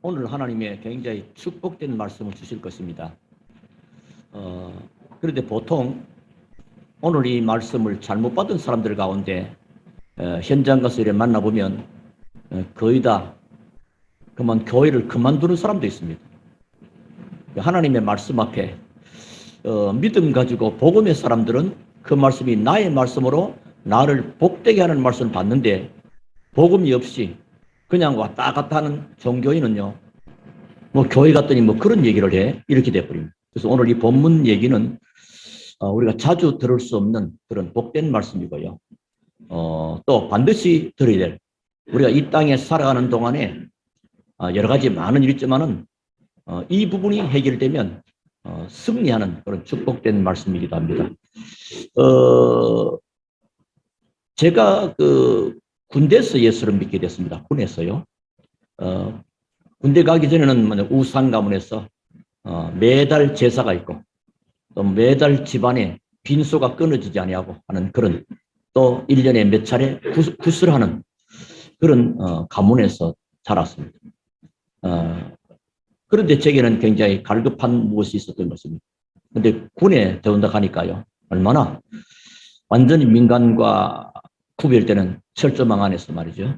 오늘 하나님의 굉장히 축복된 말씀을 주실 것입니다. 그런데 보통 오늘 이 말씀을 잘못 받은 사람들 가운데 현장 가서 이렇게 만나보면 거의 다 그만 교회를 그만두는 사람도 있습니다. 하나님의 말씀 앞에 믿음 가지고 복음의 사람들은 그 말씀이 나의 말씀으로 나를 복되게 하는 말씀을 받는데 복음이 없이 그냥 왔다 갔다 하는 종교인은요, 뭐 교회 갔더니 뭐 그런 얘기를 해 이렇게 돼버립니다. 그래서 오늘 이 본문 얘기는 우리가 자주 들을 수 없는 그런 복된 말씀이고요. 또 반드시 들어야 될, 우리가 이 땅에 살아가는 동안에 여러 가지 많은 일이 있지만은 이 부분이 해결되면 승리하는 그런 축복된 말씀이기도 합니다. 제가 군대에서 예수를 믿게 됐습니다. 군에서요. 군대 가기 전에는 우상 가문에서 매달 제사가 있고 또 매달 집안에 빈소가 끊어지지 아니하고 하는 그런, 또 1년에 몇 차례 굿을 하는 그런 가문에서 자랐습니다. 그런데 제게는 굉장히 갈급한 무엇이 있었던 것입니다. 그런데 군에 들어온다 하니까요, 얼마나 완전히 민간과 구별되는 철조망 안에서 말이죠.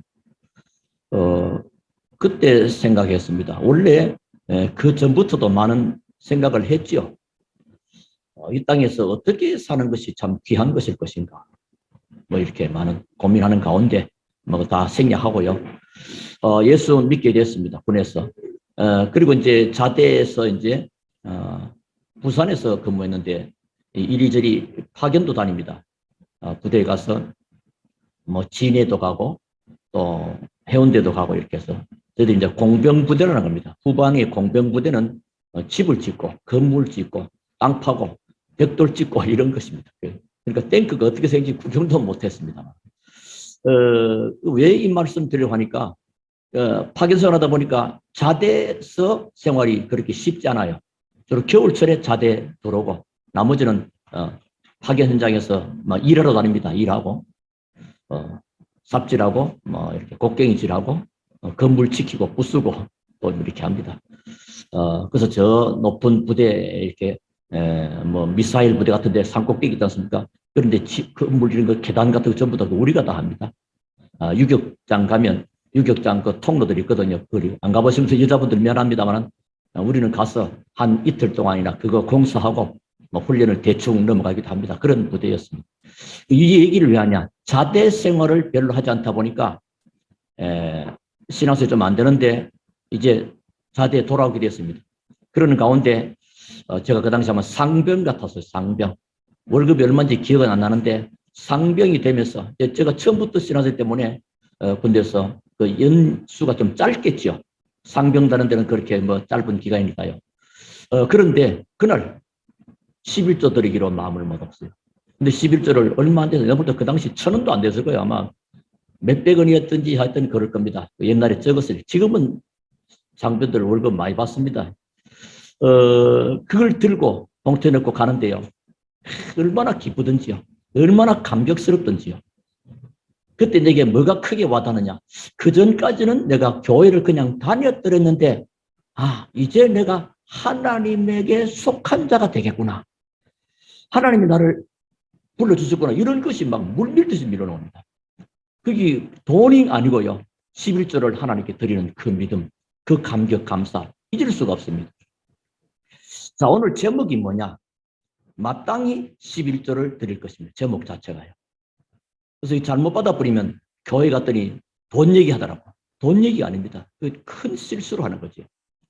그때 생각했습니다. 원래 그 전부터도 많은 생각을 했지요. 이 땅에서 어떻게 사는 것이 참 귀한 것일 것인가, 뭐 이렇게 많은 고민하는 가운데 뭐 다 생략하고요. 예수 믿게 됐습니다. 군에서. 그리고 이제 자대에서 이제 부산에서 근무했는데 이리저리 파견도 다닙니다. 부대에 가서 뭐 진해도 가고 또 해운대도 가고 이렇게 해서 저희들이 이제 공병부대라는 겁니다. 후방의 공병부대는 집을 짓고 건물 짓고 땅 파고 벽돌 짓고 이런 것입니다. 그러니까 탱크가 어떻게 생긴지 구경도 못했습니다. 왜 이 말씀 드리려고 하니까 파견생활 하다 보니까 자대에서 생활이 그렇게 쉽지 않아요. 주로 겨울철에 자대 들어오고 나머지는 파견 현장에서 막 일하러 다닙니다. 일하고 삽질하고 뭐 이렇게 곡괭이질하고 건물 지키고 부수고 또 이렇게 합니다. 그래서 저 높은 부대에 이렇게 뭐 미사일 부대 같은데 산꼭대기 있지 않습니까? 그런데 건물 이런 거 계단 같은 거 전부 다 우리가 다 합니다. 유격장 가면 유격장 그 통로들이 있거든요. 그리 안 가보시면서 여자분들 미안합니다만 우리는 가서 한 이틀 동안이나 그거 공사하고 뭐 훈련을 대충 넘어가기도 합니다. 그런 부대였습니다. 이 얘기를 왜 하냐? 자대 생활을 별로 하지 않다 보니까 신앙생활이 좀 안 되는데 이제 자대에 돌아오게 됐습니다. 그러는 가운데 제가 그 당시 하면 상병 같았어요. 상병. 월급이 얼마인지 기억은 안 나는데 상병이 되면서 제가 처음부터 신앙생활 때문에 군대에서 그 연수가 좀 짧겠죠. 상병 다는 데는 그렇게 뭐 짧은 기간이니까요. 그런데 그날 11조 드리기로 마음을 먹었어요. 근데 11조를 얼마 안 돼서 내가 볼 때 그 당시 1,000원도 안 됐을 거예요. 아마 몇백 원이었든지 하여튼 그럴 겁니다. 옛날에 적었어요. 지금은 상병들 월급 많이 받습니다. 그걸 들고 봉투에 넣고 가는데요. 얼마나 기쁘든지요. 얼마나 감격스럽든지요. 그때 내게 뭐가 크게 와닿느냐. 그 전까지는 내가 교회를 그냥 다녔더랬는데 이제 내가 하나님에게 속한 자가 되겠구나. 하나님이 나를 불러주셨구나. 이런 것이 막 물밀듯이 밀어놓습니다. 그게 돈이 아니고요. 11조를 하나님께 드리는 그 믿음, 그 감격, 감사 잊을 수가 없습니다. 자, 오늘 제목이 뭐냐? 마땅히 11조를 드릴 것입니다. 제목 자체가요. 그래서 이 잘못 받아버리면 교회 갔더니 돈 얘기하더라고. 돈 얘기가 아닙니다. 큰 실수로 하는 거죠.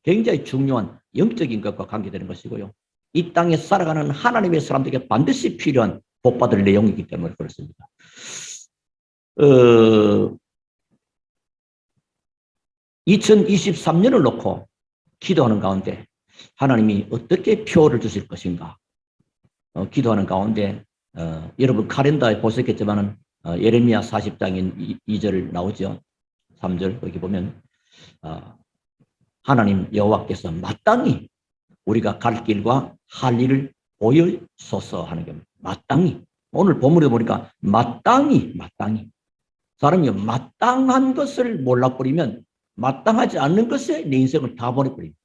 굉장히 중요한 영적인 것과 관계되는 것이고요. 이 땅에 살아가는 하나님의 사람들에게 반드시 필요한 복받을 내용이기 때문에 그렇습니다. 2023년을 놓고 기도하는 가운데 하나님이 어떻게 표를 주실 것인가 기도하는 가운데 여러분 카렌다에 보셨겠지만 예레미야 40장인 2절 나오죠. 3절 거기 보면 하나님 여호와께서 마땅히 우리가 갈 길과 할 일을 보여소서 하는 겁니다. 마땅히. 오늘 본문에 보니까 마땅히 사람이 마땅한 것을 몰라버리면 마땅하지 않는 것에 내 인생을 다 보내버립니다.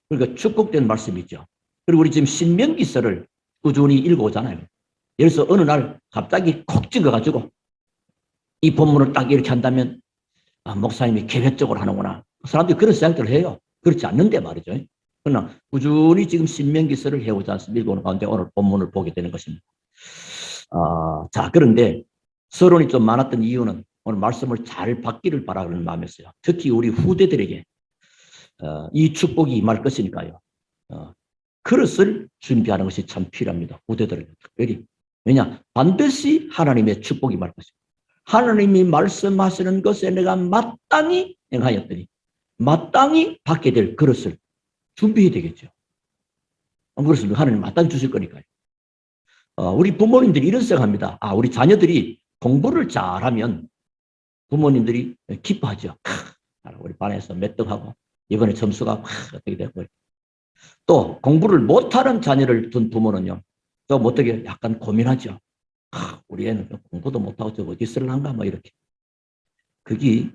그러니까 축복된 말씀이죠. 그리고 우리 지금 신명기서를 꾸준히 읽어오잖아요. 예를 들어서 어느 날 갑자기 콕 찍어가지고 이 본문을 딱 이렇게 한다면 목사님이 계획적으로 하는구나. 사람들이 그런 생각들을 해요. 그렇지 않는데 말이죠. 그러나 꾸준히 지금 신명기서를 해오지 않습니까? 읽어오는 가운데 오늘 본문을 보게 되는 것입니다. 자, 그런데 서론이 좀 많았던 이유는 오늘 말씀을 잘 받기를 바라는 마음이었어요. 특히 우리 후대들에게 이 축복이 임할 것이니까요. 그릇을 준비하는 것이 참 필요합니다. 후대들에게 특별히. 왜냐? 반드시 하나님의 축복이 임할 것입니다. 하나님이 말씀하시는 것에 내가 마땅히 행하였더니 마땅히 받게 될 그릇을 준비해야 되겠죠. 그렇습니다. 하나님 마땅히 주실 거니까요. 우리 부모님들이 이런 생각합니다. 우리 자녀들이 공부를 잘하면 부모님들이 기뻐하죠. 우리 반에서 몇 등하고 이번에 점수가 어떻게 되고 또 공부를 못하는 자녀를 둔 부모는요. 좀 어떻게 약간 고민하죠. 우리 애는 공부도 못하고 저 어디 쓸란가 뭐 이렇게. 그게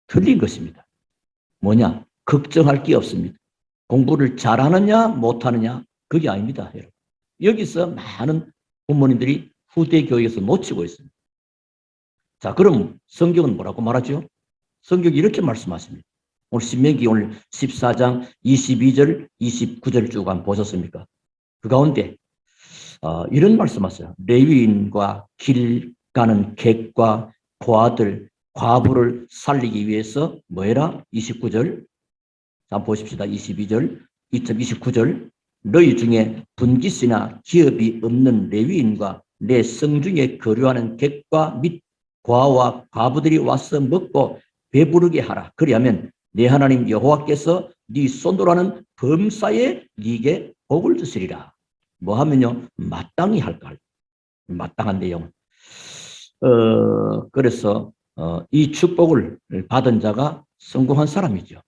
틀린 것입니다. 뭐냐? 걱정할 게 없습니다. 공부를 잘하느냐 못하느냐 그게 아닙니다. 여러분. 여기서 많은 부모님들이 후대 교육에서 놓치고 있습니다. 자, 그럼 성경은 뭐라고 말하죠? 성경이 이렇게 말씀하십니다. 오늘 신명기 오늘 14장 22절 29절 쭉 한번 보셨습니까? 그 가운데 이런 말씀하세요. 레위인과 길 가는 객과 고아들, 과부를 살리기 위해서 뭐해라? 29절. 자, 보십시다. 22절, 29절. 너희 중에 분깃이나 기업이 없는 레위인과 내 성중에 거류하는 객과 및 고아와 과부들이 와서 먹고 배부르게 하라. 그리하면 내 하나님 여호와께서 네 손으로 하는 범사에 네게 복을 주시리라. 뭐 하면요? 마땅히 할까? 마땅한 내용. 그래서 이 축복을 받은 자가 성공한 사람이죠.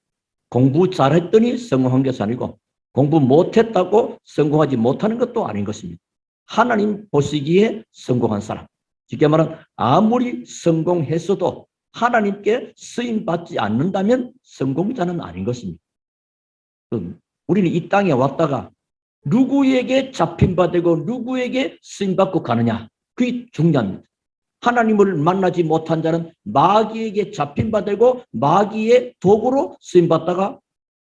공부 잘했더니 성공한 것이 아니고 공부 못했다고 성공하지 못하는 것도 아닌 것입니다. 하나님 보시기에 성공한 사람. 쉽게 말하면 아무리 성공했어도 하나님께 쓰임받지 않는다면 성공자는 아닌 것입니다. 우리는 이 땅에 왔다가 누구에게 잡힌바되고 누구에게 쓰임받고 가느냐. 그게 중요합니다. 하나님을 만나지 못한 자는 마귀에게 잡힌바되고 마귀의 도구로 쓰임받다가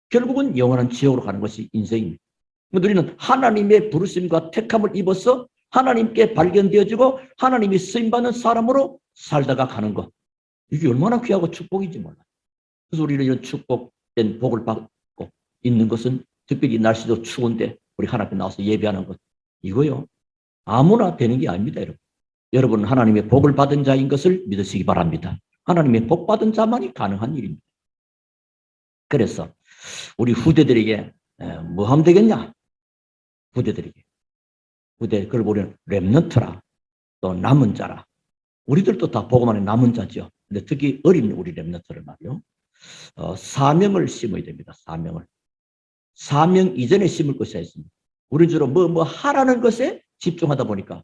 결국은 영원한 지옥으로 가는 것이 인생입니다. 우리는 하나님의 부르심과 택함을 입어서 하나님께 발견되어지고 하나님이 쓰임받는 사람으로 살다가 가는 것. 이게 얼마나 귀하고 축복인지 몰라요. 그래서 우리는 이런 축복된 복을 받고 있는 것은 특별히 날씨도 추운데 우리 하나님 앞에 나와서 예배하는 것. 이거요. 아무나 되는 게 아닙니다, 여러분. 여러분은 하나님의 복을 받은 자인 것을 믿으시기 바랍니다. 하나님의 복 받은 자만이 가능한 일입니다. 그래서 우리 후대들에게 뭐 하면 되겠냐? 후대들에게. 후대, 그걸 우리는 렘넌트라, 또 남은 자라. 우리들도 다 복음 안에 남은 자죠. 근데 특히 어린 우리 렘넌트를 말이요. 사명을 심어야 됩니다. 사명을. 사명 이전에 심을 것이 있습니다. 우리 주로 뭐 하라는 것에 집중하다 보니까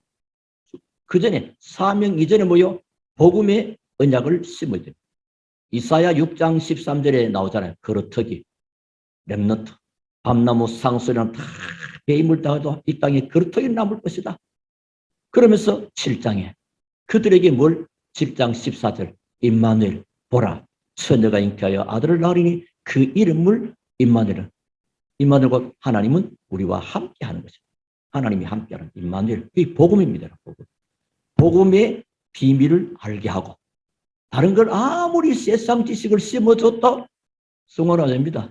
그 전에 사명 이전에 뭐요? 복음의 언약을 심어야 됩니다. 이사야 6장 13절에 나오잖아요. 거루터기, 렘넌트, 밤나무 상소리는 다 배임을 당해도 이 땅에 거루터기 남을 것이다. 그러면서 7장에 그들에게 뭘? 7장 14절 임마누엘 보라 처녀가 잉태하여 아들을 낳으리니 그 이름을 임마누엘은 임마누엘과 하나님은 우리와 함께하는 것입니다. 하나님이 함께하는 임마누엘. 이 복음입니다. 복음. 복음의 비밀을 알게 하고 다른 걸 아무리 세상 지식을 심어줬다 성공은 됩니다.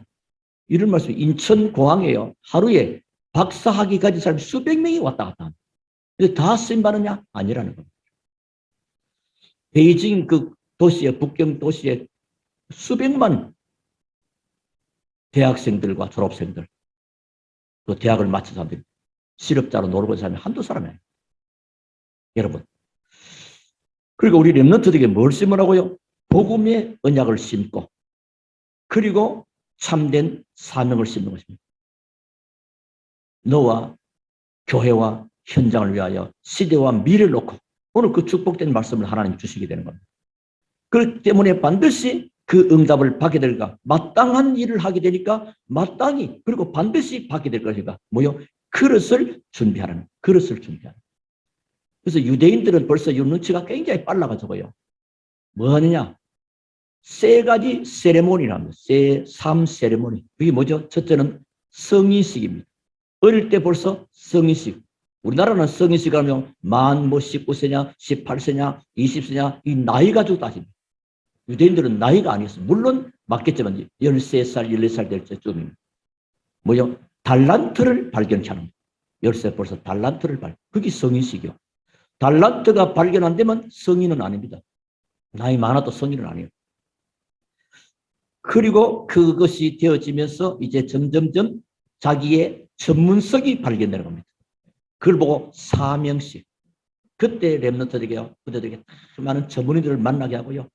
이런 말씀 인천공항에요. 하루에 박사학위 가진 사람이 수백 명이 왔다 갔다 합니다. 근데 다 쓰임받느냐? 아니라는 겁니다. 베이징 그 도시에 북경 도시에 수백만 대학생들과 졸업생들 그 대학을 마친 사람들이 실업자로 놀고 있는 사람이 한두 사람이에요. 여러분. 그리고 우리 렘넌트들에게 뭘 심으라고요? 복음의 언약을 심고 그리고 참된 사명을 심는 것입니다. 너와 교회와 현장을 위하여 시대와 미래를 놓고 오늘 그 축복된 말씀을 하나님 주시게 되는 겁니다. 그렇기 때문에 반드시 그 응답을 받게 될까? 마땅한 일을 하게 되니까 마땅히 그리고 반드시 받게 될 것이니까 뭐요? 그릇을 준비하는 그릇을 준비하는. 그래서 유대인들은 벌써 이 눈치가 굉장히 빨라가지고요. 뭐 하느냐? 세 가지 세레모니랍니다. 삶 세레모니. 그게 뭐죠? 첫째는 성인식입니다. 어릴 때 벌써 성인식. 우리나라는 성인식 하면 만 19세냐, 18세냐, 20세냐 이 나이 가지고 따집니다. 유대인들은 나이가 아니었어요. 물론 맞겠지만 13살, 14살 될 때쯤입니다. 뭐요? 달란트를 발견케 하는 거예요. 13 벌써 달란트를 그게 성인식이요. 달란트가 발견 안 되면 성인은 아닙니다. 나이 많아도 성인은 아니에요. 그리고 그것이 되어지면서 이제 점점점 자기의 전문성이 발견되는 겁니다. 그걸 보고 사명식. 그때 랩런트들에게 많은 전문인들을 만나게 하고요.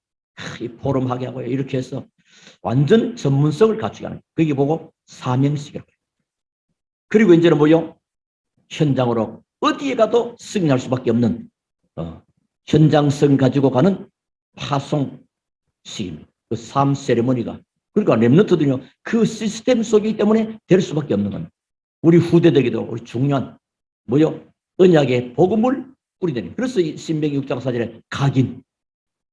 포럼하게 하고요. 이렇게 해서 완전 전문성을 갖추게 하는 거예요. 그게 보고 사명식이라고 해요. 그리고 이제는 뭐요? 현장으로 어디에 가도 승인할 수밖에 없는 현장성 가지고 가는 파송식입니다. 그 삶 세레머니가. 그러니까 랩런트들은요. 그 시스템 속이기 때문에 될 수밖에 없는 겁니다. 우리 후대들에게도 우리 중요한 뭐요? 언약의 복음을 뿌리되는. 그래서 이 신명기 6장 4절에 각인.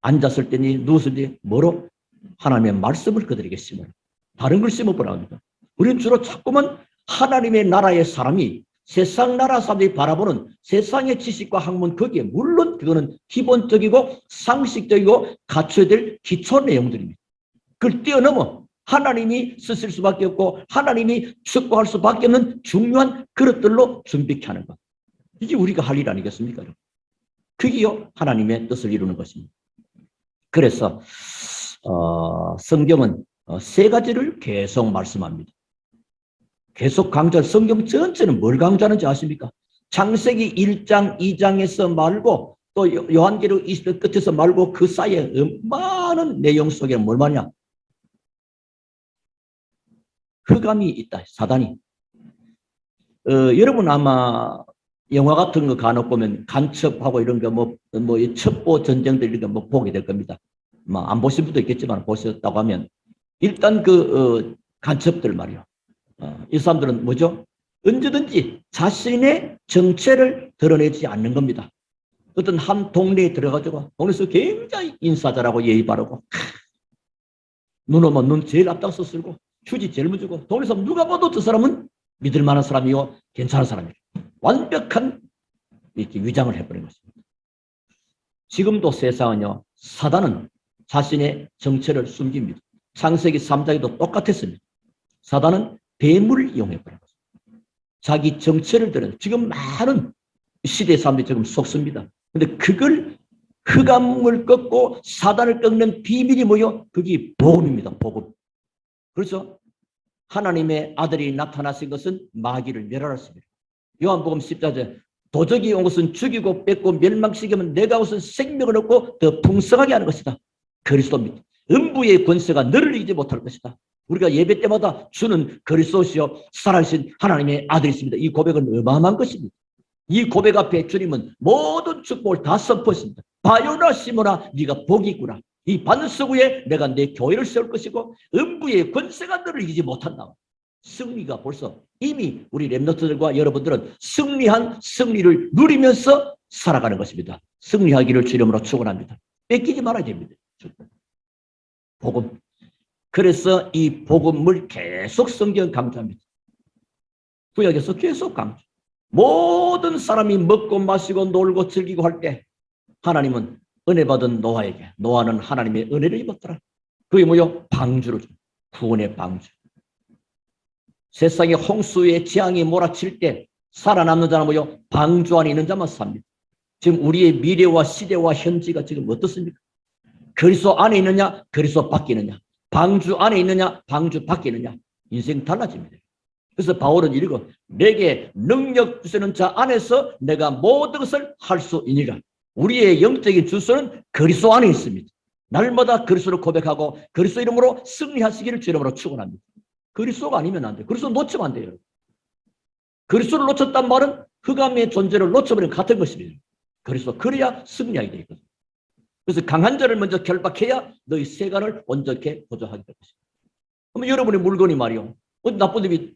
앉았을 때니 누웠을 때 뭐로? 하나님의 말씀을 그들에게 심으라. 다른 걸 심어보라 합니다. 우리는 주로 자꾸만 하나님의 나라의 사람이 세상 나라 사람들이 바라보는 세상의 지식과 학문 거기에 물론 그거는 기본적이고 상식적이고 갖춰야 될 기초 내용들입니다. 그걸 뛰어넘어 하나님이 쓰실 수밖에 없고 하나님이 축복할 수밖에 없는 중요한 그릇들로 준비케 하는 것. 이게 우리가 할 일 아니겠습니까? 그게요 하나님의 뜻을 이루는 것입니다. 그래서 성경은 세 가지를 계속 말씀합니다. 계속 강조할 성경 전체는 뭘 강조하는지 아십니까? 창세기 1장, 2장에서 말고 또 요한계시록 20장 끝에서 말고 그 사이에 많은 내용 속에 뭘 말하냐? 흑암이 있다. 사단이. 여러분 아마 영화 같은 거 간혹 보면 간첩하고 이런 거 뭐 첩보 전쟁들 이런 거 뭐 보게 될 겁니다. 뭐 안 보신 분도 있겠지만 보셨다고 하면 일단 그 간첩들 말이요. 이 사람들은 뭐죠? 언제든지 자신의 정체를 드러내지 않는 겁니다. 어떤 한 동네에 들어가지고 동네에서 굉장히 인사 잘하고 예의 바르고 눈 오면 눈 제일 앞장서 쓸고 휴지 제일 먼저 주고 동네에서 누가 봐도 저 사람은 믿을 만한 사람이요 괜찮은 사람이에요. 완벽한 이렇게 위장을 해버린 것입니다. 지금도 세상은요 사단은 자신의 정체를 숨깁니다. 창세기 3장에도 똑같았습니다. 사단은 뱀을 이용해버린 것입니다. 자기 정체를 드러내. 지금 많은 시대 사람들이 지금 속습니다. 근데 그걸 흑암을 꺾고 사단을 꺾는 비밀이 뭐요? 그게 복음입니다. 복음. 그래서 하나님의 아들이 나타나신 것은 마귀를 멸하였습니다. 요한복음 10장에 도적이 온 것은 죽이고 뺏고 멸망시키면 내가 우선 생명을 얻고 더 풍성하게 하는 것이다. 그리스도입니다. 음부의 권세가 너를 이기지 못할 것이다. 우리가 예배 때마다 주는 그리스도시요 살아계신 하나님의 아들이십니다. 이 고백은 어마어마한 것입니다. 이 고백 앞에 주님은 모든 축복을 다 선포했습니다. 바요나 시모나 네가 복이 있구나. 이 반석 위에 내가 내 교회를 세울 것이고 음부의 권세가 너를 이기지 못한다. 승리가 벌써 이미 우리 렘너트들과 여러분들은 승리한 승리를 누리면서 살아가는 것입니다. 승리하기를 주님으로 축원합니다. 뺏기지 말아야 됩니다. 복음. 그래서 이 복음을 계속 성경 강조합니다. 구약에서 계속 강조. 모든 사람이 먹고 마시고 놀고 즐기고 할 때 하나님은 은혜 받은 노아에게 노아는 하나님의 은혜를 입었더라. 그게 뭐요? 방주를 줍니다. 구원의 방주. 세상에 홍수의 재앙이 몰아칠 때 살아남는 자는 뭐요? 방주 안에 있는 자만 삽니다. 지금 우리의 미래와 시대와 현지가 지금 어떻습니까? 그리스도 안에 있느냐? 그리스도 밖에 있느냐? 방주 안에 있느냐? 방주 밖에 있느냐? 인생 달라집니다. 그래서 바울은 이러고 내게 능력 주시는 자 안에서 내가 모든 것을 할 수 있느니라. 우리의 영적인 주소는 그리스도 안에 있습니다. 날마다 그리스도를 고백하고 그리스도 이름으로 승리하시기를 주 이름으로 축원합니다. 그리스도가 아니면 안 돼요. 그리스도 놓치면 안 돼요. 그리스도를 놓쳤단 말은 흑암의 존재를 놓쳐버린 같은 것입니다. 그리스도 그래야 승리하게 되거든요. 그래서 강한 자를 먼저 결박해야 너희 세간을 온전케 보조하게 될 것입니다. 그러면 여러분의 물건이 말이요. 나쁜 놈이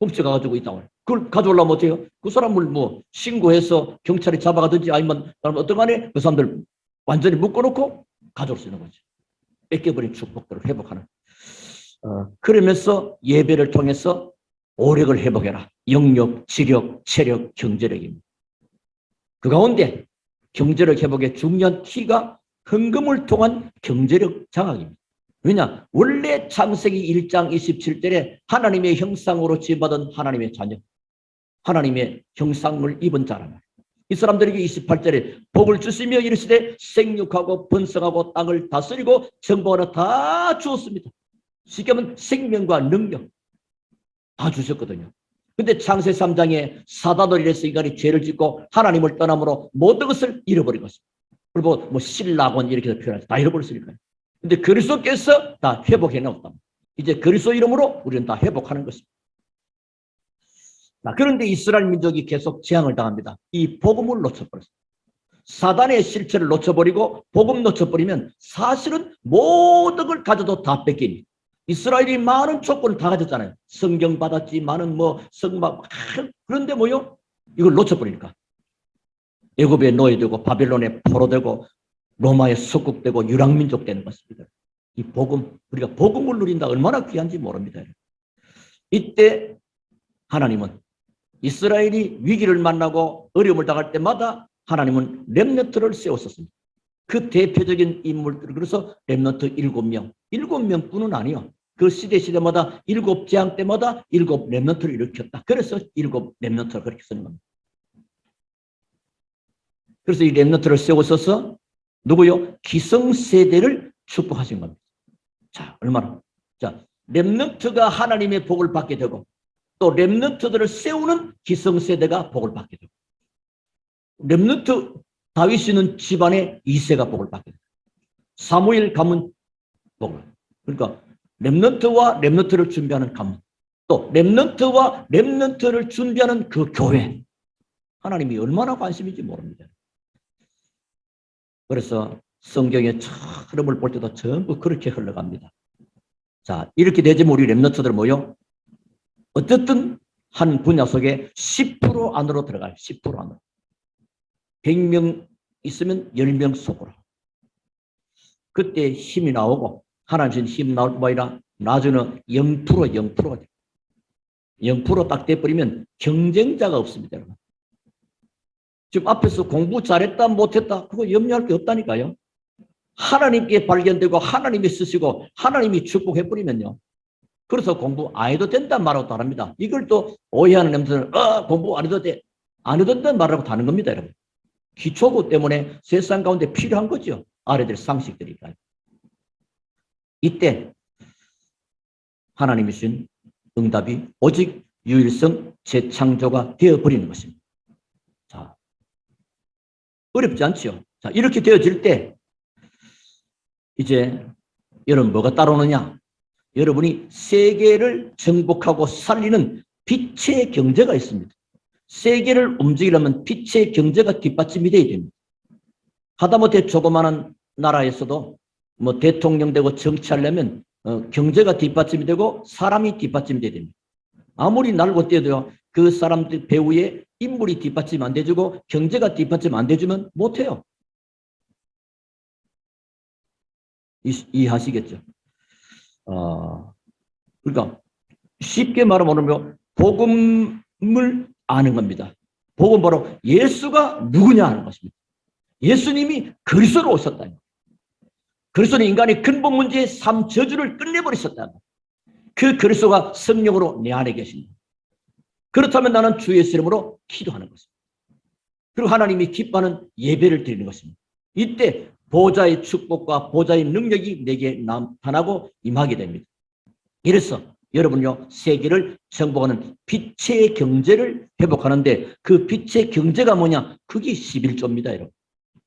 훔쳐가지고 있다고. 그걸 가져오려면 어때요? 그 사람을 뭐 신고해서 경찰이 잡아가든지 아니면 어떤 간에 그 사람들 완전히 묶어놓고 가져올 수 있는 거죠. 뺏겨버린 축복들을 회복하는. 그러면서 예배를 통해서 오력을 회복해라. 영력, 지력, 체력, 경제력입니다. 그 가운데 경제력 회복의 중요한 키가 헌금을 통한 경제력 장악입니다. 왜냐? 원래 창세기 1장 27절에 하나님의 형상으로 지어받은 하나님의 자녀, 하나님의 형상을 입은 자라면 이 사람들에게 28절에 복을 주시며 이르시되 생육하고 번성하고 땅을 다스리고 정복하라 다 주었습니다. 쉽게 하면 생명과 능력 다 주셨거든요. 근데 창세 3장에 사단을 이래서 인간이 죄를 짓고 하나님을 떠남으로 모든 것을 잃어버린 것입니다. 그리고 뭐 신라곤 이렇게 표현하죠. 다 잃어버렸으니까요. 근데 그리스도께서 다 회복해 놓았다. 이제 그리스도 이름으로 우리는 다 회복하는 것입니다. 그런데 이스라엘 민족이 계속 재앙을 당합니다. 이 복음을 놓쳐버렸어요. 사단의 실체를 놓쳐버리고 복음 놓쳐버리면 사실은 모든 걸 가져도 다 뺏깁니다. 이스라엘이 많은 조건을 다 가졌잖아요. 성경 받았지, 많은 뭐 성막. 그런데 뭐요? 이걸 놓쳐버리니까 애굽에 노예되고 바벨론에 포로되고 로마에 속국되고 유랑민족 되는 것입니다. 이 복음, 우리가 복음을 누린다 얼마나 귀한지 모릅니다. 이때 하나님은 이스라엘이 위기를 만나고 어려움을 당할 때마다 하나님은 렘넌트를 세웠었습니다. 그 대표적인 인물들, 그래서 렘넌트 7명, 7명뿐은 아니요. 그 시대마다 7재앙 때마다 7 렘넌트를 일으켰다. 그래서 7 렘넌트를 그렇게 쓰는 겁니다. 그래서 이 렘넌트를 세워서서 누구요? 기성세대를 축복하신 겁니다. 자, 얼마나. 자, 렘넌트가 하나님의 복을 받게 되고 또 렘넌트들을 세우는 기성세대가 복을 받게 되고 렘넌트 다윗이 있는 집안의 2세가 복을 받게 되고 사무엘 가문 복을. 그러니까 렘넌트와 렘넌트를 준비하는 가문, 또 렘넌트와 렘넌트를 준비하는 그 교회. 하나님이 얼마나 관심인지 모릅니다. 그래서 성경의 흐름을 볼 때도 전부 그렇게 흘러갑니다. 자, 이렇게 되지만 우리 렘넌트들 뭐요? 어쨌든 한 분야 속에 10% 안으로 들어가요. 10% 안으로. 100명 있으면 10명 속으로. 그때 힘이 나오고 하나님 힘 나올 뿐 아니라 나중에는 0%가 돼요. 0% 딱 돼버리면 경쟁자가 없습니다. 여러분. 지금 앞에서 공부 잘했다 못했다 그거 염려할 게 없다니까요. 하나님께 발견되고 하나님이 쓰시고 하나님이 축복해버리면요. 그래서 공부 안 해도 된다는 말하고 다릅니다. 이걸 또 오해하는 놈들은 공부 안 해도 돼. 안 해도 된다는 말하고 다른 겁니다. 여러분. 기초고 때문에 세상 가운데 필요한 거죠. 아래들 상식들이니까요. 이때 하나님이 주신 응답이 오직 유일성 재창조가 되어버리는 것입니다. 자, 어렵지 않죠. 자, 이렇게 되어질 때 이제 여러분 뭐가 따라오느냐? 여러분이 세계를 정복하고 살리는 빛의 경제가 있습니다. 세계를 움직이려면 빛의 경제가 뒷받침이 되어야 됩니다. 하다못해 조그마한 나라에서도 뭐 대통령 되고 정치하려면 경제가 뒷받침이 되고 사람이 뒷받침이 돼야 됩니다. 아무리 날고 뛰어도요. 그 사람들 배후에 인물이 뒷받침 안 돼주고 경제가 뒷받침 안 돼주면 못해요. 이해하시겠죠? 그러니까 쉽게 말하면 복음을 아는 겁니다. 복음 바로 예수가 누구냐 하는 것입니다. 예수님이 그리스도로 오셨다. 그리스도는 인간의 근본 문제의 삶 저주를 끝내버리셨다. 그 그리스도가 성령으로 내 안에 계십니다. 그렇다면 나는 주 예수 이름으로 기도하는 것입니다. 그리고 하나님이 기뻐하는 예배를 드리는 것입니다. 이때 보좌의 축복과 보좌의 능력이 내게 나타나고 임하게 됩니다. 이래서 여러분요, 세계를 정복하는 빛의 경제를 회복하는데 그 빛의 경제가 뭐냐? 그게 11조입니다, 여러분.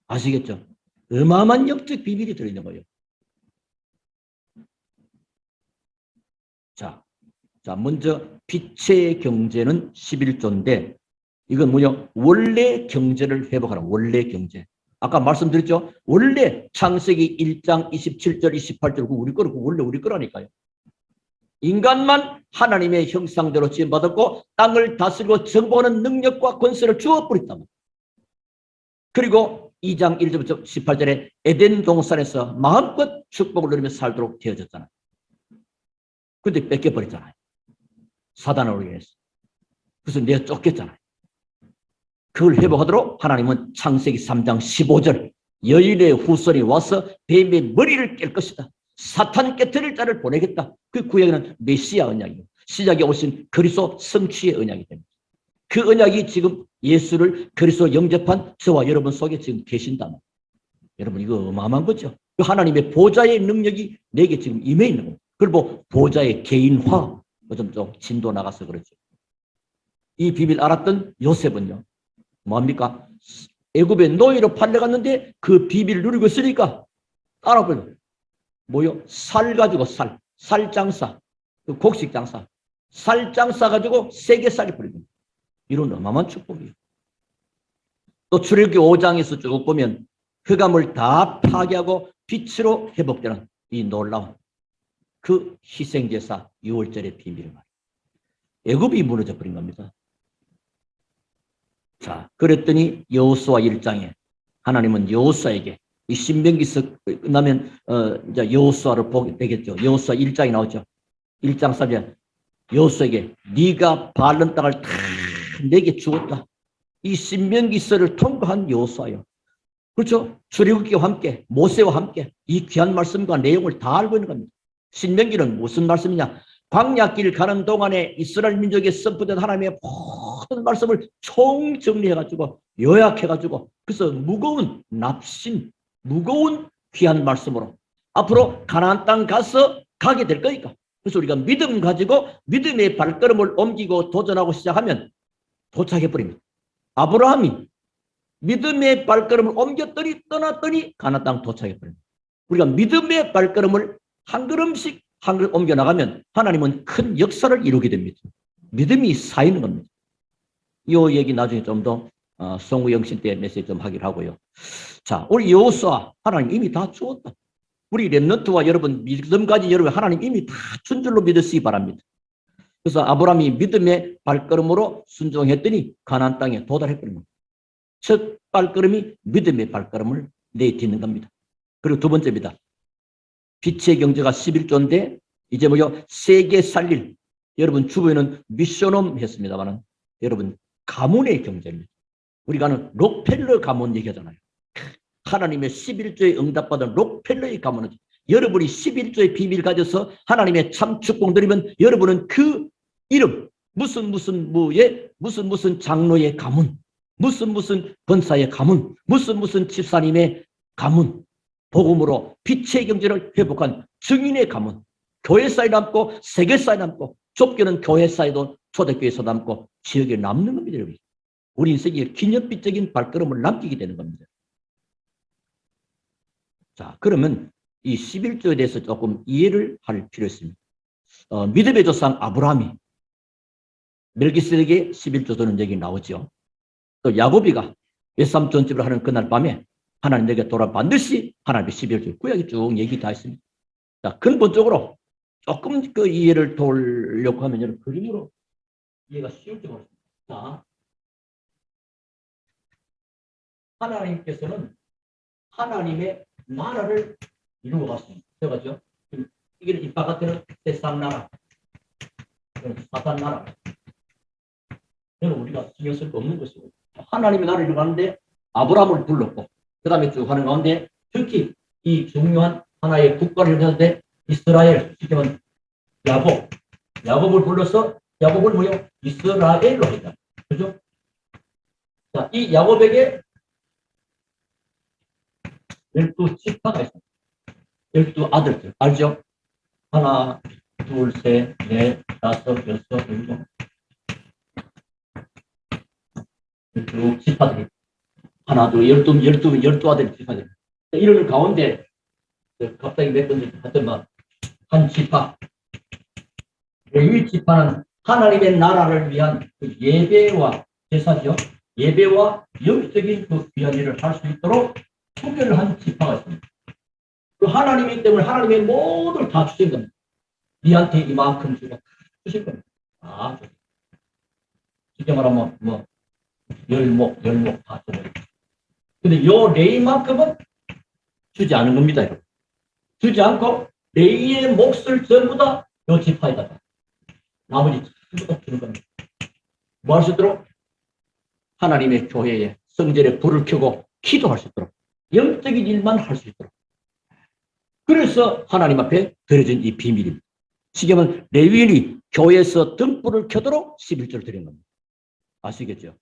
아시겠죠? 어마어마한 영적 비밀이 들어있는 거예요. 자, 먼저 빛의 경제는 11조인데 이건 뭐냐? 원래 경제를 회복하는 원래 경제. 아까 말씀드렸죠? 원래 창세기 1장 27절, 28절, 우리 거로, 원래 우리 거라니까요. 인간만 하나님의 형상대로 지음받았고 땅을 다스리고 정복하는 능력과 권세를 주어버렸단 말이에요. 그리고 2장 1절부터 18절에 에덴 동산에서 마음껏 축복을 누리며 살도록 되어졌잖아요. 근데 뺏겨버렸잖아요. 사단으로 인해서. 그래서 내가 쫓겼잖아요. 그걸 회복하도록 하나님은 창세기 3장 15절 여인의 후손이 와서 뱀의 머리를 깰 것이다. 사탄 깨트릴 자를 보내겠다. 그 구약에는 메시아 언약이에요. 시작에 오신 그리스도 성취의 언약이 됩니다. 그 언약이 지금 예수를 그리스도 영접한 저와 여러분 속에 지금 계신다면 여러분 이거 어마어마한 거죠. 그 하나님의 보좌의 능력이 내게 지금 임해 있는 거예요. 그리고 보좌의 개인화 좀 진도 나가서 그렇죠. 이 비밀 알았던 요셉은요. 뭡니까? 애굽의 노예로 팔려갔는데 그 비밀을 누리고 있으니까 알아버려요. 뭐요? 살 가지고 살 장사, 곡식 장사, 살 장사 가지고 세계살이 버립니다. 이런 어마어마한 축복이에요. 또 출애굽기 5장에서 쭉 보면 흑암을 다 파괴하고 빛으로 회복되는 이 놀라운 그 희생제사 6월절의 비밀을 말이에요. 애굽이 무너져 버린 겁니다. 자, 그랬더니 여호수아 1장에 하나님은 여호수아에게 이 신명기서 끝나면 이제 여호수아를 보게 되겠죠. 여호수아 1장이 나오죠. 1장 3절 여호수아에게 네가 바른 땅을 다 내게 주었다. 이 신명기서를 통과한 여호수아요. 그렇죠? 출애굽기와 함께 모세와 함께 이 귀한 말씀과 내용을 다 알고 있는 겁니다. 신명기는 무슨 말씀이냐? 광야길 가는 동안에 이스라엘 민족에 선포된 하나님의 모든 말씀을 총정리해가지고 요약해가지고 그래서 무거운 납신, 무거운 귀한 말씀으로 앞으로 가나안 땅 가서 가게 될 거니까. 그래서 우리가 믿음 가지고 믿음의 발걸음을 옮기고 도전하고 시작하면 도착해버립니다. 아브라함이 믿음의 발걸음을 옮겼더니 떠났더니 가나안 땅 도착해버립니다. 우리가 믿음의 발걸음을 한 걸음씩 한 걸음 옮겨나가면 하나님은 큰 역사를 이루게 됩니다. 믿음이 쌓이는 겁니다. 이 얘기 나중에 좀 더 송우영신 때 메시지 좀 하기로 하고요. 자, 우리 여호수아 하나님 이미 다 주었다. 우리 렘넌트와 여러분 믿음 가진 여러분 하나님 이미 다 준 줄로 믿으시기 바랍니다. 그래서 아브라함이 믿음의 발걸음으로 순종했더니 가나안 땅에 도달해버립니다. 첫 발걸음이 믿음의 발걸음을 내딛는 겁니다. 그리고 두 번째입니다. 빛의 경제가 11조인데 이제 뭐요? 세계 살릴 여러분 주부에는 미션홈 했습니다만 여러분 가문의 경제입니다. 우리가 하는 록펠러 가문 얘기하잖아요. 하나님의 11조에 응답받은 록펠러의 가문은 여러분이 11조의 비밀 가져서 하나님의 참 축복 누리면 여러분은 그 이름 무슨 무의 무슨 장로의 가문 무슨 권사의 가문 무슨 집사님의 가문 복음으로 빛의 경제를 회복한 증인의 가문 교회사에 남고 세계사에 남고 좁게는 교회사에도 초대교회에서 남고 지역에 남는 겁니다. 여러분. 우리 인생의 기념비적인 발걸음을 남기게 되는 겁니다. 자, 그러면 이 11조에 대해서 조금 이해를 할 필요 있습니다. 믿음의 조상 아브라함이 멜기세덱의 11조 드는 얘기 나오죠. 또 야곱이가 외삼촌집을 하는 그날 밤에 하나님에게 돌아 반드시 하나님의 11조 구약이 쭉 얘기 다 했습니다. 자, 근본적으로 조금 그 이해를 도우려고 하면 여러분 그림으로 이해가 쉬울지 모르겠습니다. 자, 하나님께서는 하나님의 나라를 이루어 갔습니다. 그래가지고 이게 이 바깥에는 세상 나라, 사탄 나라. 이건 우리가 신경 쓸 거 없는 것이고 하나님의 나라를 이루어 가는데 아브라함을 불렀고 그 다음에 쭉 하는 가운데 특히 이 중요한 하나의 국가를 이루었는데 이스라엘, 지금은 야곱을 불러서 야곱을 뭐요? 이스라엘로 했다. 그죠? 자, 이 야곱에게 12지파가 있습니다. 12아들들. 알죠? 하나, 둘, 셋, 넷, 다섯, 여섯, 일곱. 12지파들이. 하나, 둘, 12아들이 지파들. 이런 가운데, 갑자기 몇 번째, 하여튼 한 지파. 이 지파는 하나님의 나라를 위한 그 예배와 제사죠. 예배와 영적인 그 귀한 일을 할 수 있도록 구별한 지파가 있습니다. 그 하나님이기 때문에 하나님의 모든 다 주신 겁니다. 니한테 이만큼 주고 주실 겁니다. 아, 쉽게 말하면 열목 다 줘요. 근데 요 레이만큼은 주지 않은 겁니다. 여러분. 주지 않고 레이의 몫을 전부 다 요 지파에다가 나머지 전부 다 주는 겁니다. 뭐 할 수 있도록? 하나님의 교회에 성전에 불을 켜고 기도할 수 있도록 영적인 일만 할 수 있도록. 그래서 하나님 앞에 드려진 이 비밀입니다. 쉽게 말하면 레위인이 교회에서 등불을 켜도록 11조를 드린 겁니다. 아시겠죠?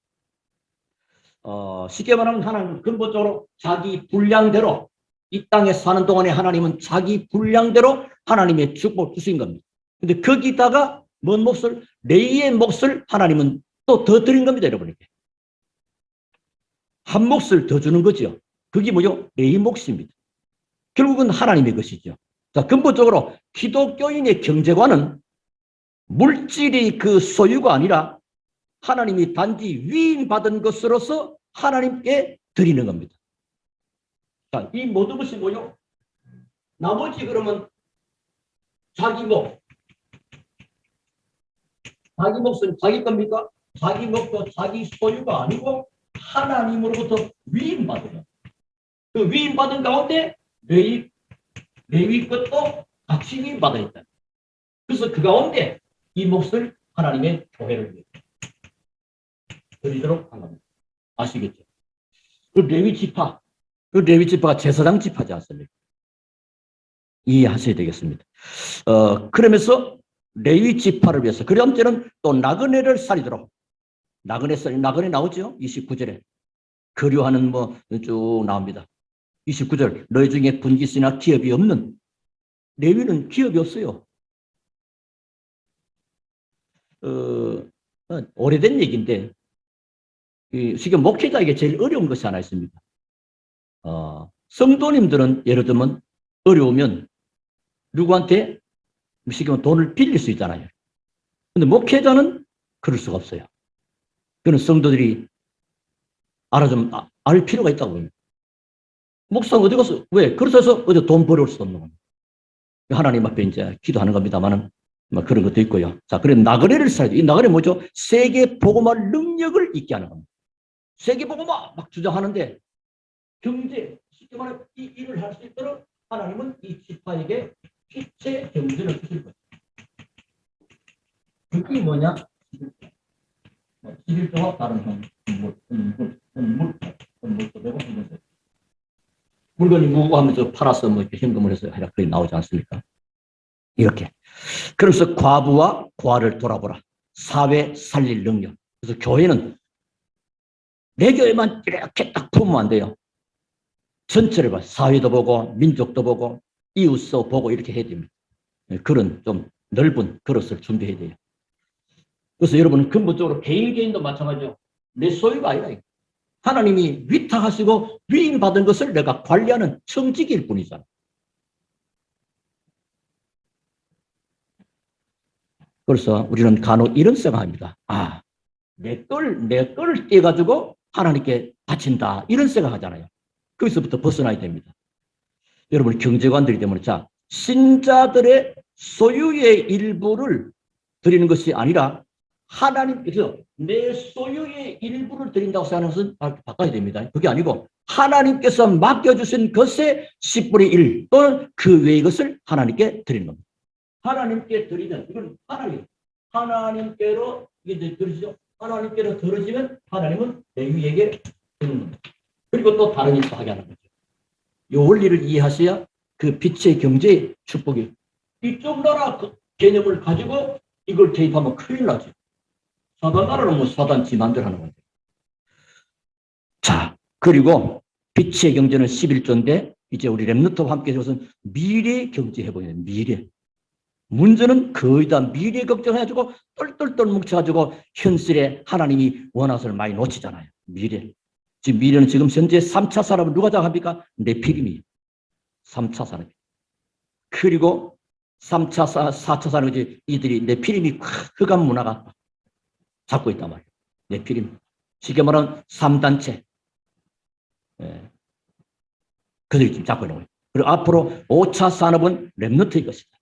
쉽게 말하면 하나님은 근본적으로 자기 분량대로 이 땅에 사는 동안에 하나님은 자기 분량대로 하나님의 축복을 주신 겁니다. 근데 거기다가 뭔 몫을? 레위의 몫을 하나님은 또 더 드린 겁니다, 여러분에게. 한 몫을 더 주는 거죠. 그게 뭐죠? 레위 몫입니다. 결국은 하나님의 것이죠. 자, 근본적으로 기독교인의 경제관은 물질이 그 소유가 아니라 하나님이 단지 위임받은 것으로서 하나님께 드리는 겁니다. 자, 이 모든 것이 뭐요? 나머지 그러면 자기 몫. 자기 몫은 자기 겁니까? 자기 몫도 자기 소유가 아니고 하나님으로부터 위임받은 것. 그 위임받은 가운데 레위 것도 같이 위임받아 있다. 그래서 그 가운데 이 몫을 하나님의 교회를 위해 드리도록 한 겁니다. 아시겠죠? 그 레위 지파가 제사장 지파지 않습니까? 이해하셔야 되겠습니다. 그러면서 레위 지파를 위해서 그다음 때는 또 나그네를 살리도록 나그네 나오죠? 29절에 거류하는 쭉 나옵니다. 29절 너희 중에 분깃이나 기업이 없는 레위는 기업이 없어요. 오래된 얘기인데 지금 목회자에게 제일 어려운 것이 하나 있습니다. 성도님들은 예를 들면 어려우면 누구한테 지금 돈을 빌릴 수 있잖아요. 근데 목회자는 그럴 수가 없어요. 그는 성도들이 알 필요가 있다고 봅니다. 목사는 어디 갔어? 왜? 그래서 어디 돈 벌을 수 없는 겁니다. 하나님 앞에 이제 기도하는 겁니다만은 그런 것도 있고요. 자, 그럼 나그네를 살아야 돼. 이 나그네 뭐죠? 세계 복음화 능력을 있게 하는 겁니다. 세계 복음화 막 주장하는데 경제, 쉽게 말해 이 일을 할 수 있도록 하나님은 이 지파에게 빛의 경제를 주실 거예요. 그게 뭐냐? 11조와 다른 물건이 무거워하면서 팔아서 이렇게 현금을 해서 해라. 그게 나오지 않습니까? 이렇게. 그래서 과부와 고아를 돌아보라. 사회 살릴 능력. 그래서 교회는 내 교회만 이렇게 딱 품으면 안 돼요. 전체를 봐. 사회도 보고 민족도 보고 이웃도 보고 이렇게 해야 됩니다. 그런 좀 넓은 그릇을 준비해야 돼요. 그래서 여러분은 근본적으로 개인도 마찬가지죠. 내 소유가 아니라 하나님이 위탁하시고 위임받은 것을 내가 관리하는 청직일 뿐이잖아. 그래서 우리는 간혹 이런 생각합니다. 내 걸 떼가지고 하나님께 바친다. 이런 생각하잖아요. 거기서부터 벗어나야 됩니다. 여러분 경제관들이 때문에 자 신자들의 소유의 일부를 드리는 것이 아니라 하나님께서 내 소유의 일부를 드린다고 생각하는 것은 바꿔야 됩니다. 그게 아니고 하나님께서 맡겨주신 것의 10분의 1 또는 그 외의 것을 하나님께 드리는 겁니다. 하나님께 드리면 이건 하나님께로 이게 드리죠. 하나님께로 들어지면 하나님은 레위에게 드리는 겁니다. 그리고 또 다른 일도 하게 하는 거죠. 이 원리를 이해하셔야 그 빛의 경제의 축복이 이쪽 나라 그 개념을 가지고 이걸 대입하면 큰일 나죠. 사단 나라는 사단 지 마음대로 하는 거죠. 자, 그리고 빛의 경제는 11조인데 이제 우리 렘넌트와 함께 해서는 미래 경제 해보게 돼요. 미래. 문제는 거의 다 미래 걱정해가지고 똘똘똘 뭉쳐가지고 현실에 하나님이 원하선을 많이 놓치잖아요. 미래. 지금 미래는 지금 현재 3차 산업을 누가 장합니까? 네피림이 3차 산업. 그리고 4차 산업이 이들이 네피림이 흑암 문화가 잡고 있단 말이에요. 네피림. 쉽게 말하면 3단체. 그들이 지금 잡고 있는 거예요. 그리고 앞으로 5차 산업은 랩넌트일 것이다.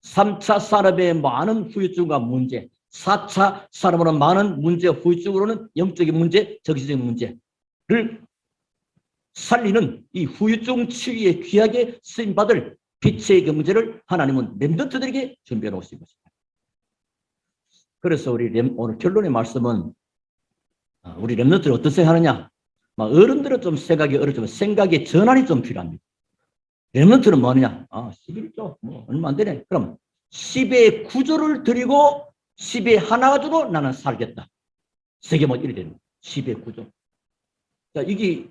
3차 산업의 많은 후유증과 문제, 4차 산업으로는 많은 문제, 후유증으로는 영적인 문제, 정신적인 문제를 살리는 이 후유증 치유에 귀하게 쓰임받을 빛의 경제를 하나님은 렘넌트들에게 준비해 놓으신 것입니다. 그래서 우리 오늘 결론의 말씀은 우리 렘넌트를 어떤 생각하느냐? 어른들은 좀 생각이 어렵지만 생각의 전환이 좀 필요합니다. 렘넌트는 뭐냐? 11조 얼마 안 되네. 그럼 10의 9조를 드리고 10의 하나 가지고 나는 살겠다. 세계만 이래 되는 10의 9조. 자, 이게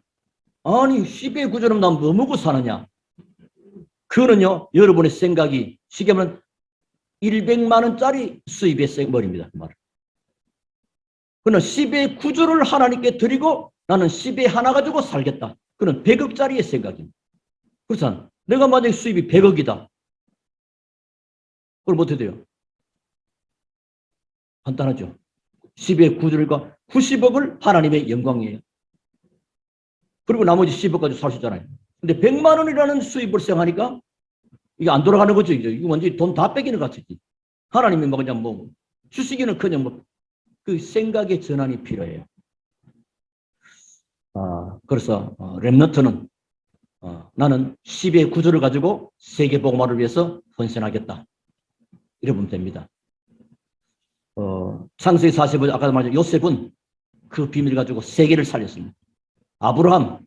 아니 10의 9조는 난 뭐 먹고 사느냐? 그거는요, 여러분의 생각이 쉽게 말하면 100만 원짜리 수입의 생머리입니다. 그 말은. 그는 10의 9조를 하나님께 드리고 나는 10의 하나 가지고 살겠다. 그는 100억짜리의 생각입니다. 그렇잖아. 내가 만약에 수입이 100억이다. 그럼 어떻게 돼요? 간단하죠. 10의 9조가 90억을 하나님의 영광이에요. 그리고 나머지 10억 가지고 살 수 있잖아요. 근데 100만 원이라는 수입을 생각하니까 이게 안 돌아가는 거죠. 이거 완전히 돈 다 뺏기는 것 같지. 하나님이 그냥 주시기는 그냥 그 생각의 전환이 필요해요. 그래서 렘넌트는 나는 10의 구조를 가지고 세계 복음화를 위해서 헌신하겠다. 이래 보면 됩니다. 창세기 45장 아까 말한 요셉은 그 비밀을 가지고 세계를 살렸습니다. 아브라함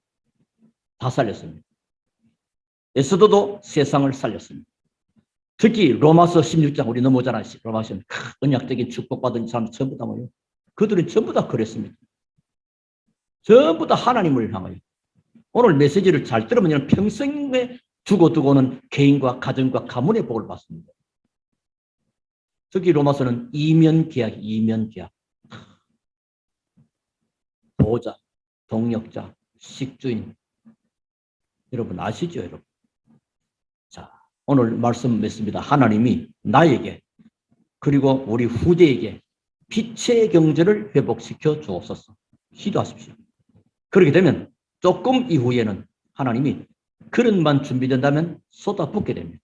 다 살렸습니다. 에스더도 세상을 살렸습니다. 특히 로마서 16장 우리 넘어오잖아요. 로마서 언약적인 축복받은 사람 전부 다 뭐예요? 그들은 전부 다 그랬습니다. 전부 다 하나님을 향하여. 오늘 메시지를 잘 들으면 평생에 두고는 개인과 가정과 가문의 복을 받습니다. 특히 로마서는 이면 계약. 보호자, 동력자, 식주인. 여러분 아시죠, 여러분? 자, 오늘 말씀 맺습니다. 하나님이 나에게 그리고 우리 후대에게 빛의 경제를 회복시켜 주옵소서. 기도하십시오. 그렇게 되면 조금 이후에는 하나님이 그릇만 준비된다면 쏟아붓게 됩니다.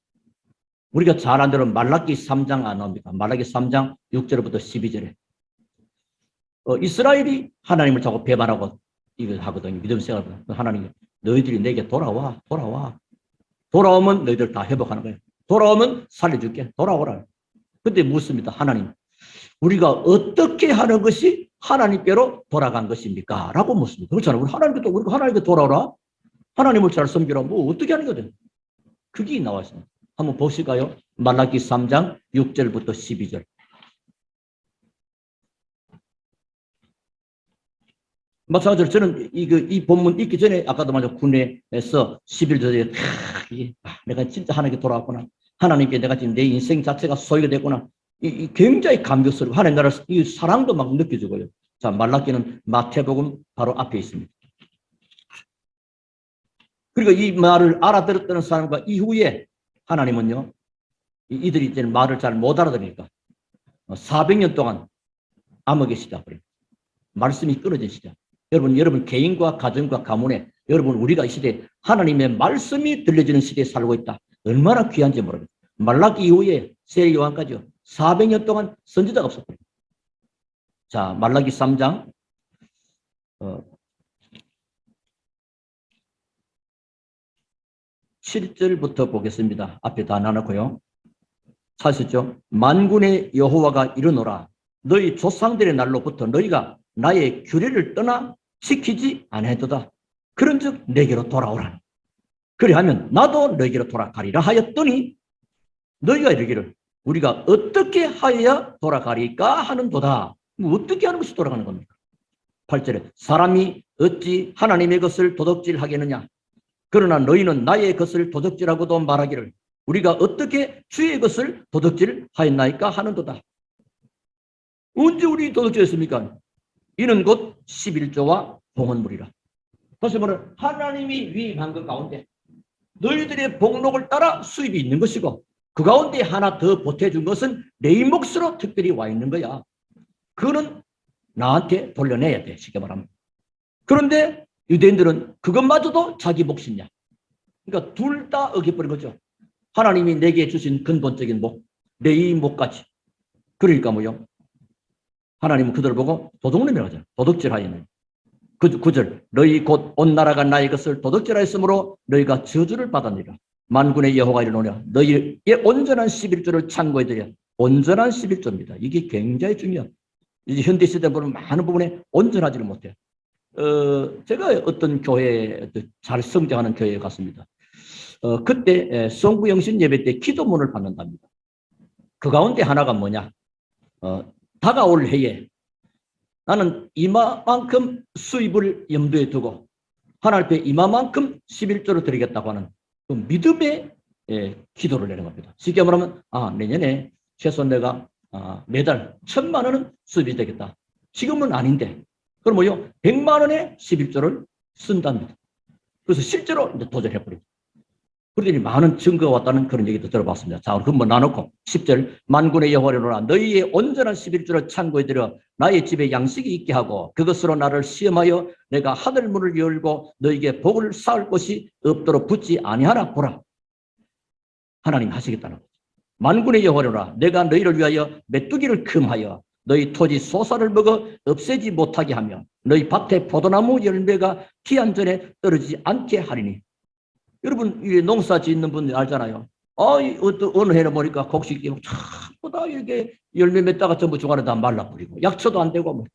우리가 잘 안 들으면 말라기 3장 안 나옵니까? 말라기 3장 6절부터 12절에 이스라엘이 하나님을 자꾸 배반하고 이걸 하거든요. 믿음 생활. 하나님이 너희들이 내게 돌아오면 너희들 다 회복하는 거예요. 돌아오면 살려줄게. 돌아오라. 근데 묻습니다. 하나님, 우리가 어떻게 하는 것이 하나님께로 돌아간 것입니까? 라고 묻습니다. 그렇잖아요. 우리가 하나님께 돌아오라. 하나님을 잘 섬기라. 어떻게 하는 거든. 그게 나와 있습니다. 한번 보실까요? 말라기 3장 6절부터 12절. 마찬가지로 저는 이 본문 읽기 전에 아까도 말한 군에서 11절에 내가 진짜 하나님께 돌아왔구나. 하나님께 내가 지금 내 인생 자체가 소유가 됐구나. 굉장히 감격스럽고 하나님 나라 이 사랑도 막 느껴지고요. 자, 말라기는 마태복음 바로 앞에 있습니다. 그리고 이 말을 알아들었다는 사람과 이후에 하나님은요, 이들이 이제 말을 잘 못 알아들으니까 400년 동안 암흑의 시대, 말씀이 끊어진 시대. 여러분 개인과 가정과 가문에 여러분 우리가 이 시대에 하나님의 말씀이 들려지는 시대에 살고 있다. 얼마나 귀한지 모릅니다. 말라기 이후에 세례 요한까지요. 400년 동안 선지자가 없었거든요. 자, 말라기 3장 7절부터 보겠습니다. 앞에 다 나눴고요. 찾으셨죠? 만군의 여호와가 이르노라. 너희 조상들의 날로부터 너희가 나의 규례를 떠나 지키지 아니하도다. 그런즉 내게로 돌아오라. 그리하면 나도 너희게로 돌아가리라 하였더니 너희가 이르기를 우리가 어떻게 하여야 돌아가리까 하는도다. 어떻게 하는 것이 돌아가는 겁니까? 8절에 사람이 어찌 하나님의 것을 도둑질하겠느냐. 그러나 너희는 나의 것을 도둑질하고도 말하기를 우리가 어떻게 주의 것을 도둑질하였나이까 하는도다. 언제 우리 도둑질했습니까? 이는 곧 11조와 봉헌물이라. 다시 말하면 하나님이 위임한 것 가운데 너희들의 복록을 따라 수입이 있는 것이고 그 가운데 하나 더 보태준 것은 내 몫으로 특별히 와 있는 거야. 그거는 나한테 돌려내야 돼. 쉽게 말하면. 그런데 유대인들은 그것마저도 자기 몫이냐. 그러니까 둘 다 어겨버린 거죠. 하나님이 내게 주신 근본적인 목, 내 이 목까지. 그러니까 뭐요? 하나님은 그들을 보고 도둑놈이라고 하잖아요. 도둑질하였네. 그 구절, 너희 곧 온 나라가 나의 것을 도둑질하였으므로 너희가 저주를 받았느니라. 만군의 여호와가 이르노냐. 너희의 온전한 11조를 창고에 들여. 온전한 11조입니다. 이게 굉장히 중요해요. 이제 현대시대 보면 많은 부분에 온전하지를 못해요. 제가 어떤 교회에, 잘 성장하는 교회에 갔습니다. 그때 송구영신 예배 때 기도문을 받는답니다. 그 가운데 하나가 뭐냐. 다가올 해에 나는 이마만큼 수입을 염두에 두고 하나님 앞에 이마만큼 11조를 드리겠다고 하는 그 믿음의 기도를 내는 겁니다. 쉽게 말하면 내년에 최소 내가 매달 1,000만 원은 수입이 되겠다. 지금은 아닌데 그럼 뭐요? 100만 원의 11조를 쓴답니다. 그래서 실제로 이제 도전해버립니다. 그러더니 많은 증거가 왔다는 그런 얘기도 들어봤습니다. 자, 그럼 뭐 나놓고 10절 만군의 여호와로라 너희의 온전한 11조를 창고에 들여 나의 집에 양식이 있게 하고 그것으로 나를 시험하여 내가 하늘문을 열고 너희에게 복을 쌓을 것이 없도록 붙지 아니하나 보라. 하나님 하시겠다는 거죠. 만군의 여호와로라 내가 너희를 위하여 메뚜기를 금하여 너희 토지 소사를 먹어 없애지 못하게 하며 너희 밭에 포도나무 열매가 기한 전에 떨어지지 않게 하리니. 여러분, 농사 짓는 분들 알잖아요. 어느 해는 보니까 곡식이 전부 다 이렇게 열매 맺다가 전부 중간에 다 말라버리고, 약초도 안 되고, 뭐.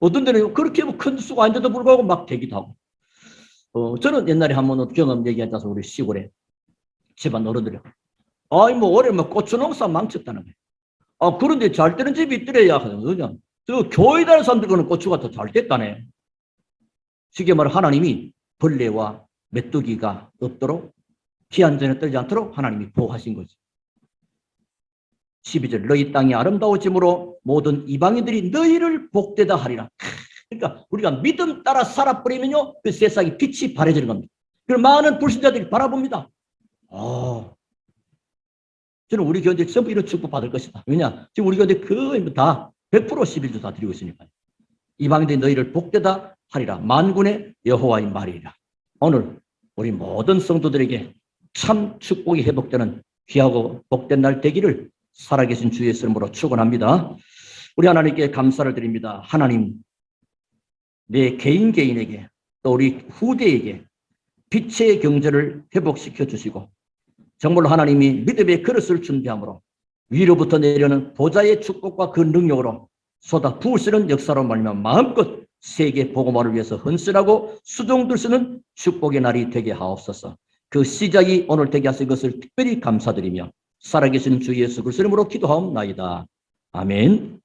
어떤 데는 그렇게 큰 수가 아닌데도 불구하고 막 되기도 하고. 저는 옛날에 한번 경험 얘기하자서 우리 시골에 집안 어른들이, 올해 고추 농사 망쳤다는 거예요. 그런데 잘 되는 집이 있더래야. 그냥, 저 교회 다니는 사람들은 고추가 더 잘 됐다네. 쉽게 말해 하나님이 벌레와 메뚜기가 없도록 기한 전에 떨지 않도록 하나님이 보호하신 거죠. 12절 너희 땅이 아름다워짐으로 모든 이방인들이 너희를 복되다 하리라. 그러니까 우리가 믿음 따라 살아버리면요 그 세상에 빛이 발해지는 겁니다. 그럼 많은 불신자들이 바라봅니다. 저는 우리 교인들이 전부 이런 축복 받을 것이다. 왜냐? 지금 우리 교인들이 거의 다 100% 11조 다 드리고 있으니까요. 이방인들이 너희를 복되다 하리라. 만군의 여호와의 말이라. 오늘 우리 모든 성도들에게 참 축복이 회복되는 귀하고 복된 날 되기를 살아계신 주의 이름으로 축원합니다. 우리 하나님께 감사를 드립니다. 하나님, 내 개인에게 또 우리 후대에게 빛의 경제를 회복시켜 주시고 정말로 하나님이 믿음의 그릇을 준비함으로 위로부터 내려는 보좌의 축복과 그 능력으로 쏟아 부으시는 역사로 말미암아 마음껏 세계 복음화를 위해서 헌신하고 수종들 쓰는 축복의 날이 되게 하옵소서. 그 시작이 오늘 되게 하신 것을 특별히 감사드리며 살아계신 주 예수 그리스도 이름으로 기도하옵나이다. 아멘.